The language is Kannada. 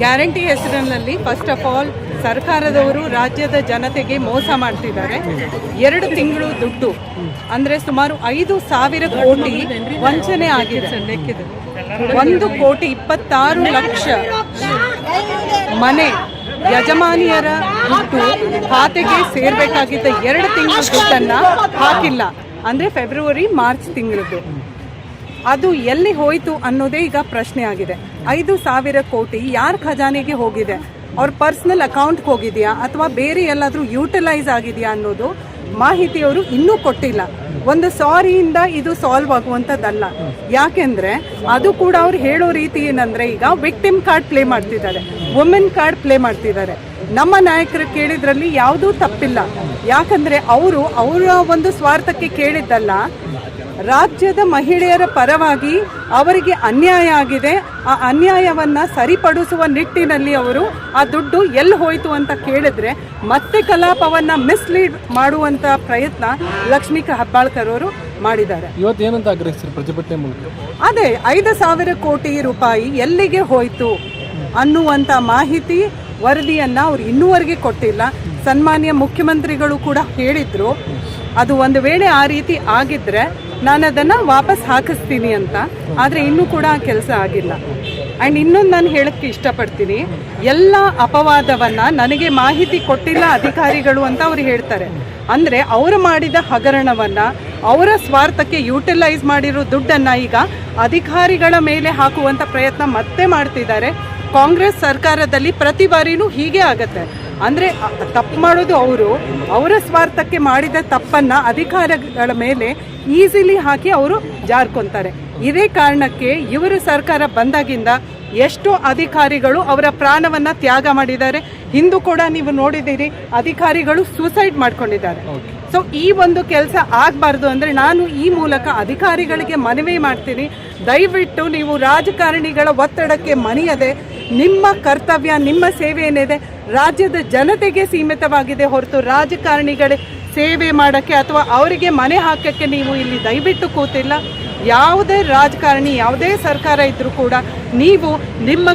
ಗ್ಯಾರಂಟಿ ಹೆಸರಿನಲ್ಲಿ ಫಸ್ಟ್ ಆಫ್ ಆಲ್ ಸರ್ಕಾರದವರು ರಾಜ್ಯದ ಜನತೆಗೆ ಮೋಸ ಮಾಡ್ತಿದ್ದಾರೆ. 2 ತಿಂಗಳು ದುಡ್ಡು ಅಂದರೆ ಸುಮಾರು 5,000 ಕೋಟಿ ವಂಚನೆ ಆಗಿದೆ. 1,26,00,000 ಮನೆ ಯಜಮಾನಿಯರ ದುಡ್ಡು ಖಾತೆಗೆ ಸೇರ್ಬೇಕಾಗಿದ್ದ 2 ತಿಂಗಳ ದುಡ್ಡನ್ನು ಹಾಕಿಲ್ಲ. ಅಂದರೆ ಫೆಬ್ರವರಿ ಮಾರ್ಚ್ ತಿಂಗಳದ್ದು ಅದು ಎಲ್ಲಿ ಹೋಯಿತು ಅನ್ನೋದೇ ಈಗ ಪ್ರಶ್ನೆ ಆಗಿದೆ. 5,000 ಕೋಟಿ ಯಾರ ಖಜಾನೆಗೆ ಹೋಗಿದೆ? ಅವ್ರ ಪರ್ಸ್ನಲ್ ಅಕೌಂಟ್ಗೆ ಹೋಗಿದೆಯಾ ಅಥವಾ ಬೇರೆ ಎಲ್ಲಾದರೂ ಯೂಟಿಲೈಸ್ ಆಗಿದೆಯಾ ಅನ್ನೋದು ಮಾಹಿತಿಯವರು ಇನ್ನೂ ಕೊಟ್ಟಿಲ್ಲ. ಒಂದು ಸಾರಿಯಿಂದ ಇದು ಸಾಲ್ವ್ ಆಗುವಂಥದ್ದಲ್ಲ. ಯಾಕೆಂದರೆ ಅದು ಕೂಡ ಅವ್ರು ಹೇಳೋ ರೀತಿ ಏನಂದರೆ, ಈಗ ವಿಕ್ಟಿಮ್ ಕಾರ್ಡ್ ಪ್ಲೇ ಮಾಡ್ತಿದ್ದಾರೆ, ವುಮೆನ್ ಕಾರ್ಡ್ ಪ್ಲೇ ಮಾಡ್ತಿದ್ದಾರೆ. ನಮ್ಮ ನಾಯಕರು ಕೇಳಿದ್ರಲ್ಲಿ ಯಾವುದೂ ತಪ್ಪಿಲ್ಲ. ಯಾಕಂದರೆ ಅವರ ಒಂದು ಸ್ವಾರ್ಥಕ್ಕೆ ಕೇಳಿದ್ದಲ್ಲ, ರಾಜ್ಯದ ಮಹಿಳೆಯರ ಪರವಾಗಿ ಅವರಿಗೆ ಅನ್ಯಾಯ ಆಗಿದೆ. ಆ ಅನ್ಯಾಯವನ್ನು ಸರಿಪಡಿಸುವ ನಿಟ್ಟಿನಲ್ಲಿ ಅವರು ಆ ದುಡ್ಡು ಎಲ್ಲಿ ಹೋಯಿತು ಅಂತ ಕೇಳಿದ್ರೆ ಮತ್ತೆ ಕಲಾಪವನ್ನು ಮಿಸ್ಲೀಡ್ ಮಾಡುವಂಥ ಪ್ರಯತ್ನ ಲಕ್ಷ್ಮೀ ಹೆಬ್ಬಾಳ್ಕರ್ ಅವರು ಮಾಡಿದ್ದಾರೆ. ಇವತ್ತೇನಂತ ಆಗ್ರಹಿಸ್ತಾರೆ ಪ್ರತಿಭಟನೆ ಮೂಲಕ? ಅದೇ 5,000 ಕೋಟಿ ರೂಪಾಯಿ ಎಲ್ಲಿಗೆ ಹೋಯಿತು ಅನ್ನುವಂಥ ಮಾಹಿತಿ ವರದಿಯನ್ನು ಅವ್ರು ಇನ್ನೂವರೆಗೆ ಕೊಟ್ಟಿಲ್ಲ. ಸನ್ಮಾನ್ಯ ಮುಖ್ಯಮಂತ್ರಿಗಳು ಕೂಡ ಹೇಳಿದ್ರು, ಅದು ಒಂದು ವೇಳೆ ಆ ರೀತಿ ಆಗಿದ್ರೆ ನಾನು ಅದನ್ನು ವಾಪಸ್ ಹಾಕಿಸ್ತೀನಿ ಅಂತ. ಆದರೆ ಇನ್ನೂ ಕೂಡ ಆ ಕೆಲಸ ಆಗಿಲ್ಲ. ಆ್ಯಂಡ್ ಇನ್ನೊಂದು ನಾನು ಹೇಳೋಕ್ಕೆ ಇಷ್ಟಪಡ್ತೀನಿ, ಎಲ್ಲ ಅಪವಾದವನ್ನು ನನಗೆ ಮಾಹಿತಿ ಕೊಟ್ಟಿಲ್ಲ ಅಧಿಕಾರಿಗಳು ಅಂತ ಅವ್ರು ಹೇಳ್ತಾರೆ. ಅಂದರೆ ಅವರು ಮಾಡಿದ ಹಗರಣವನ್ನು, ಅವರ ಸ್ವಾರ್ಥಕ್ಕೆ ಯೂಟಿಲೈಸ್ ಮಾಡಿರೋ ದುಡ್ಡನ್ನು ಈಗ ಅಧಿಕಾರಿಗಳ ಮೇಲೆ ಹಾಕುವಂಥ ಪ್ರಯತ್ನ ಮತ್ತೆ ಮಾಡ್ತಿದ್ದಾರೆ. ಕಾಂಗ್ರೆಸ್ ಸರ್ಕಾರದಲ್ಲಿ ಪ್ರತಿ ಬಾರಿನೂ ಹೀಗೆ ಆಗತ್ತೆ. ಅಂದರೆ ತಪ್ಪು ಮಾಡೋದು ಅವರ ಸ್ವಾರ್ಥಕ್ಕೆ ಮಾಡಿದ ತಪ್ಪನ್ನು ಅಧಿಕಾರಿಗಳ ಮೇಲೆ ಈಸಿಲಿ ಹಾಕಿ ಅವರು ಜಾರ್ಕೊತಾರೆ. ಇದೇ ಕಾರಣಕ್ಕೆ ಇವರು ಸರ್ಕಾರ ಬಂದಾಗಿಂದ ಎಷ್ಟೋ ಅಧಿಕಾರಿಗಳು ಅವರ ಪ್ರಾಣವನ್ನು ತ್ಯಾಗ ಮಾಡಿದ್ದಾರೆ. ಹಿಂದೂ ಕೂಡ ನೀವು ನೋಡಿದ್ದೀರಿ, ಅಧಿಕಾರಿಗಳು ಸೂಸೈಡ್ ಮಾಡ್ಕೊಂಡಿದ್ದಾರೆ. ಸೊ ಈ ಒಂದು ಕೆಲಸ ಆಗಬಾರ್ದು ಅಂದರೆ ನಾನು ಈ ಮೂಲಕ ಅಧಿಕಾರಿಗಳಿಗೆ ಮನವಿ ಮಾಡ್ತೀನಿ, ದಯವಿಟ್ಟು ನೀವು ರಾಜಕಾರಣಿಗಳ ಒತ್ತಡಕ್ಕೆ ಮಣಿಯದೆ ನಿಮ್ಮ ಕರ್ತವ್ಯ, ನಿಮ್ಮ ಸೇವೆ ಏನಿದೆ ರಾಜ್ಯದ ಜನತೆಗೆ ಸೀಮಿತವಾಗಿದೆ ಹೊರತು ರಾಜಕಾರಣಿಗಳ ಸೇವೆ ಮಾಡೋಕ್ಕೆ ಅಥವಾ ಅವರಿಗೆ ಮನೆ ಹಾಕೋಕ್ಕೆ ನೀವು ಇಲ್ಲಿ ದಯವಿಟ್ಟು ಕೂತಿಲ್ಲ. ಯಾವುದೇ ರಾಜಕಾರಣಿ, ಯಾವುದೇ ಸರ್ಕಾರ ಇದ್ದರೂ ಕೂಡ ನೀವು ನಿಮ್ಮ